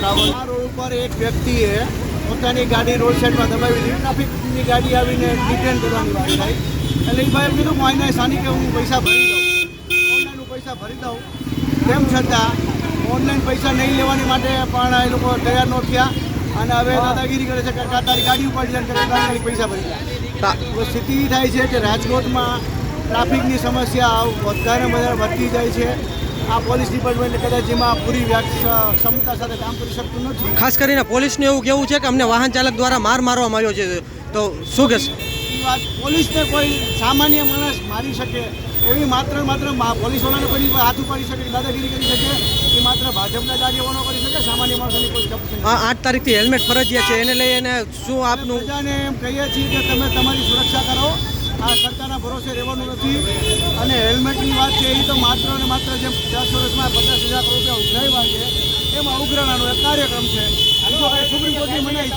રાવલ આ રોડ ઉપર એક વ્યક્તિએ પોતાની ગાડી રોડ સાઈડમાં દબાવી દીધી. ટ્રાફિકની ગાડી આવીને ડિટેન કરવાની વાત થાય એટલે એ ભાઈ કીધું હું અહીંના સ્થાનિકે હું પૈસા ભરી દઉં, ઓનલાઈન હું પૈસા ભરી દઉં. તેમ છતાં ઓનલાઈન પૈસા નહીં લેવાની માટે પણ એ લોકો તૈયાર ન થયા અને હવે દાદાગીરી કરે છે કે તારી ગાડી ઉપાડી લે ગાડી પૈસા ભરી લે. સ્થિતિ થાય છે કે રાજકોટમાં ટ્રાફિકની સમસ્યા વધારે વધતી જાય છે. આ પોલીસ ડિપાર્ટમેન્ટ કદાચ જેમાં પૂરી ક્ષમતા સાથે કામ કરી શકતું નથી. ખાસ કરીને પોલીસનું એવું કહેવું છે કે અમને વાહન ચાલક દ્વારા માર મારવામાં આવ્યો છે, તો શું કહેશો? એ વાત પોલીસને કોઈ સામાન્ય માણસ મારી શકે એવી માત્ર પોલીસવાળાને કોઈ હાથ ઉપાડી શકે, દાદાગીરી કરી શકે એ માત્ર ભાજપના જ આગેવાનો કરી શકે, સામાન્ય માણસોની કોઈ શક્તિ નથી. 8 તારીખથી હેલ્મેટ ફરજિયાત છે, એને લઈને શું આપનું? પ્રજાને એમ કહીએ છીએ કે તમે તમારી સુરક્ષા કરો, આ સરકારના ભરોસે રહેવાનું નથી. અને હેલ્મેટની વાત છે એ તો માત્ર ને માત્ર જેમ 10 વર્ષમાં 50,000 કરોડ રૂપિયા ઉઘરાવ્યા છે એમાં ઉઘરાણાનો એક કાર્યક્રમ છે. સુપ્રીમ કોર્ટની મનાઈ છે.